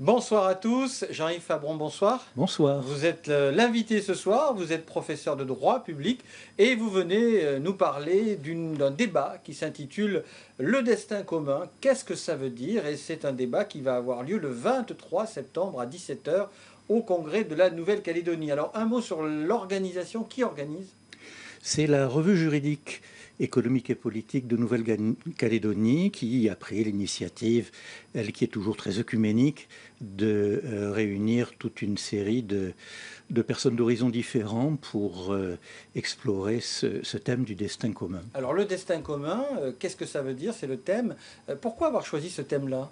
Bonsoir à tous, Jean-Yves Fabron, bonsoir. Bonsoir. Vous êtes l'invité ce soir, vous êtes professeur de droit public et vous venez nous parler d'un débat qui s'intitule Le destin commun, qu'est-ce que ça veut dire? Et c'est un débat qui va avoir lieu le 23 septembre à 17 h au Congrès de la Nouvelle-Calédonie. Alors un mot sur l'organisation, qui organise? C'est la revue juridique économique et politique de Nouvelle-Calédonie qui a pris l'initiative, elle qui est toujours très œcuménique, de réunir toute une série de personnes d'horizons différents pour explorer ce thème du destin commun. Alors le destin commun, qu'est-ce que ça veut dire? C'est le thème. Pourquoi avoir choisi ce thème-là?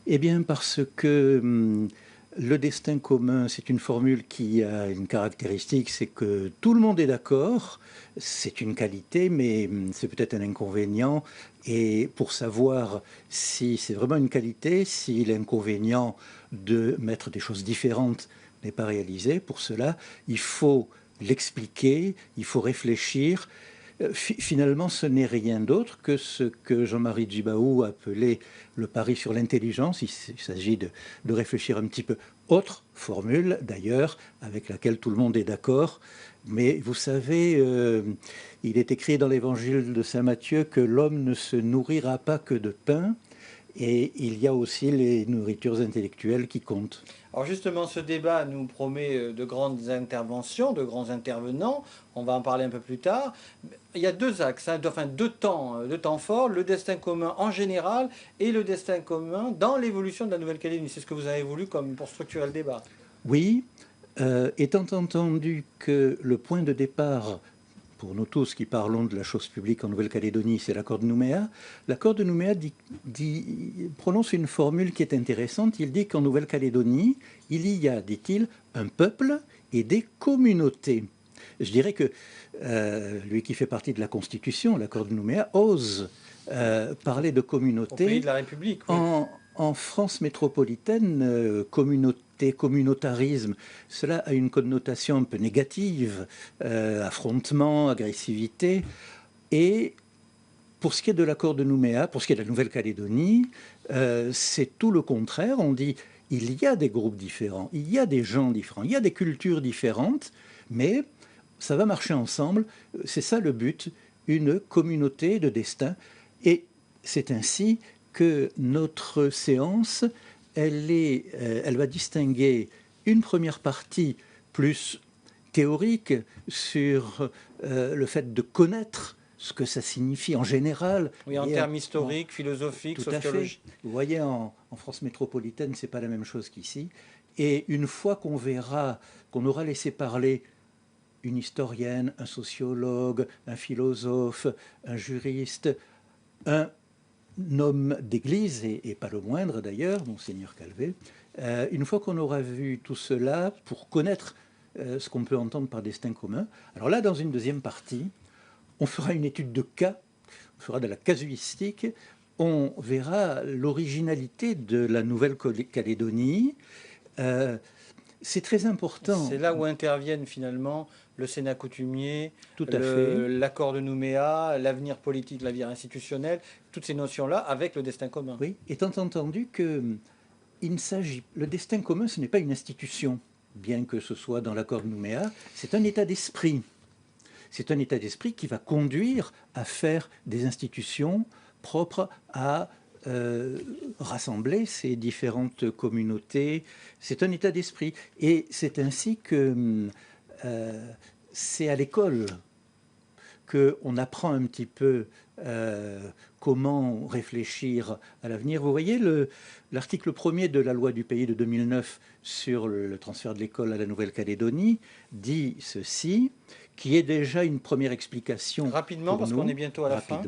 Eh bien parce que le destin commun, c'est une formule qui a une caractéristique, c'est que tout le monde est d'accord, c'est une qualité, mais c'est peut-être un inconvénient. Et pour savoir si c'est vraiment une qualité, si l'inconvénient de mettre des choses différentes n'est pas réalisé, pour cela, il faut l'expliquer, il faut réfléchir. Finalement, ce n'est rien d'autre que ce que Jean-Marie Djibaou appelait le pari sur l'intelligence. Il s'agit de réfléchir un petit peu. Autre formule, d'ailleurs, avec laquelle tout le monde est d'accord. Mais vous savez, il est écrit dans l'évangile de Saint Matthieu que l'homme ne se nourrira pas que de pain. Et il y a aussi les nourritures intellectuelles qui comptent. Alors justement, ce débat nous promet de grandes interventions, de grands intervenants. On va en parler un peu plus tard. Il y a deux axes, enfin deux temps forts, le destin commun en général et le destin commun dans l'évolution de la Nouvelle-Calédonie. C'est ce que vous avez voulu comme pour structurer le débat. Oui, étant entendu que le point de départ pour nous tous qui parlons de la chose publique en Nouvelle-Calédonie, c'est l'accord de Nouméa. L'accord de Nouméa prononce une formule qui est intéressante. Il dit qu'en Nouvelle-Calédonie, il y a, dit-il, un peuple et des communautés. Je dirais que lui qui fait partie de la Constitution, l'accord de Nouméa, ose parler de communauté. Au pays de la République, oui. En France métropolitaine, communauté, communautarisme, cela a une connotation un peu négative, affrontement, agressivité. Et pour ce qui est de l'accord de Nouméa, pour ce qui est de la Nouvelle-Calédonie, c'est tout le contraire. On dit il y a des groupes différents, il y a des gens différents, il y a des cultures différentes, mais ça va marcher ensemble. C'est ça le but, une communauté de destin. Et c'est ainsi que notre séance, elle va distinguer une première partie plus théorique sur le fait de connaître ce que ça signifie en général. Oui, en termes historiques, philosophiques, sociologiques. Vous voyez, en France métropolitaine, c'est pas la même chose qu'ici. Et une fois qu'on verra, qu'on aura laissé parler une historienne, un sociologue, un philosophe, un juriste, un homme d'église, et pas le moindre d'ailleurs, Monseigneur Calvé, une fois qu'on aura vu tout cela, pour connaître ce qu'on peut entendre par destin commun, alors là, dans une deuxième partie, on fera une étude de cas, on fera de la casuistique, on verra l'originalité de la Nouvelle-Calédonie. C'est très important. C'est là où interviennent finalement le Sénat coutumier, Tout à fait. l'accord de Nouméa, l'avenir politique, l'avenir institutionnel, toutes ces notions-là avec le destin commun. Oui, étant entendu que le destin commun, ce n'est pas une institution, bien que ce soit dans l'accord de Nouméa, c'est un état d'esprit. C'est un état d'esprit qui va conduire à faire des institutions propres à rassembler ces différentes communautés. C'est un état d'esprit. Et c'est ainsi que c'est à l'école qu'on apprend un petit peu comment réfléchir à l'avenir. Vous voyez, l'article 1er de la loi du pays de 2009 sur le transfert de l'école à la Nouvelle-Calédonie dit ceci, qui est déjà une première explication. Rapidement, parce qu'on est bientôt à la fin.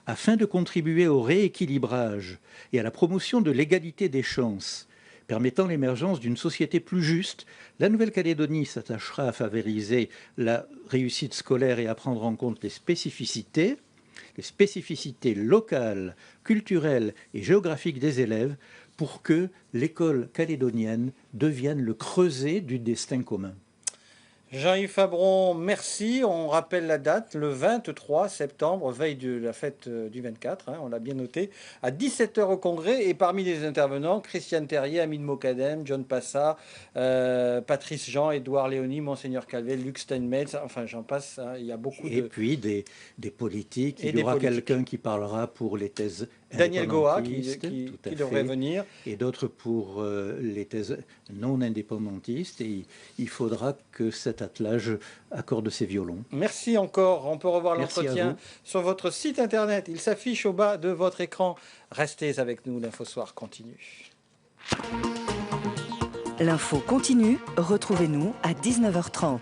Afin de contribuer au rééquilibrage et à la promotion de l'égalité des chances, permettant l'émergence d'une société plus juste, la Nouvelle-Calédonie s'attachera à favoriser la réussite scolaire et à prendre en compte les spécificités locales, culturelles et géographiques des élèves pour que l'école calédonienne devienne le creuset du destin commun. Jean-Yves Fabron, merci. On rappelle la date, le 23 septembre, veille de la fête du 24, on l'a bien noté, à 17 h au Congrès. Et parmi les intervenants, Christiane Terrier, Amine Mokadem, John Passa, Patrice Jean, Édouard Léonie, Monseigneur Calvet, Luc Steinmetz, enfin j'en passe, il y a beaucoup de... Et puis des politiques, il y aura quelqu'un qui parlera pour les thèses Daniel Goa, qui qui devrait venir. Et d'autres pour les thèses non indépendantistes. Et il faudra que cet attelage accorde ses violons. Merci encore. On peut revoir l'entretien sur votre site internet. Il s'affiche au bas de votre écran. Restez avec nous, l'Info Soir continue. L'info continue. Retrouvez-nous à 19 h 30.